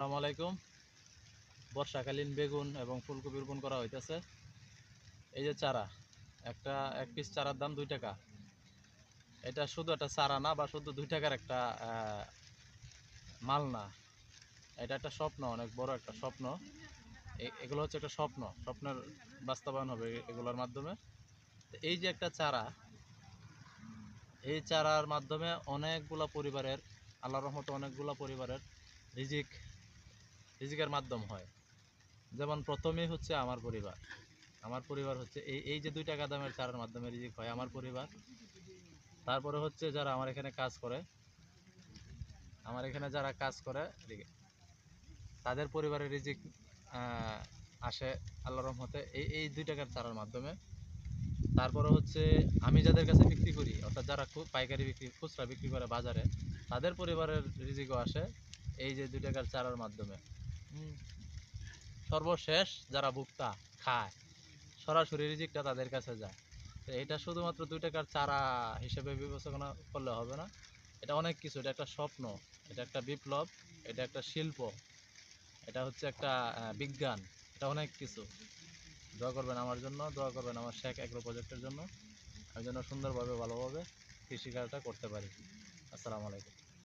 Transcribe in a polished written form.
আসসালামু আলাইকুম। বর্ষাকালীন বেগুন এবং ফুলকপি রোপণ করা হইতেছে। এই যে চারা, এক পিস চারার দাম 2 টাকা। এটা শুধু একটা চারা না বা শুধু 2 টাকার একটা মাল না, এটা একটা স্বপ্ন, অনেক বড় একটা স্বপ্ন। এগুলো হচ্ছে একটা স্বপ্নের বাস্তবায়ন হবে এগুলোর মাধ্যমে। তো এই যে একটা চারা, এই চারার মাধ্যমে অনেকগুলা পরিবারের, আল্লাহর রহমতে অনেকগুলা পরিবারের রিজিকের মাধ্যম হয়। যেমন প্রথমেই হচ্ছে আমার পরিবার হচ্ছে এই যে 2 টাকা দামের চারার মাধ্যমে রিজিক হয় আমার পরিবার। তারপরে হচ্ছে যারা আমার এখানে যারা কাজ করে তাদের পরিবারের রিজিক আসে আল্লাহর রহমতে এই 2 টাকার চারার মাধ্যমে। তারপরে হচ্ছে আমি যাদের কাছে বিক্রি করি, অর্থাৎ যারা পাইকারি বিক্রি, খুচরা বিক্রি করে বাজারে, তাদের পরিবারের রিজিকও আসে এই যে 2 টাকার চারার মাধ্যমে। সর্বশেষ যারা ভুক্তা খায়, সরাসরি রিজিকটা তাদের কাছে যায়। তো এটা শুধুমাত্র 2 টাকার চারা হিসেবে বিবেচনা করলে হবে না, এটা অনেক কিছু। এটা একটা স্বপ্ন, এটা একটা বিপ্লব, এটা একটা শিল্প, এটা হচ্ছে একটা বিজ্ঞান, এটা অনেক কিছু। দোয়া করবেন আমার জন্য, দোয়া করবেন আমার শেখ এগ্রো প্রজেক্টের জন্য, আমি যেন সুন্দরভাবে ভালোভাবে কৃষিকাজটা করতে পারি। আসসালামু আলাইকুম।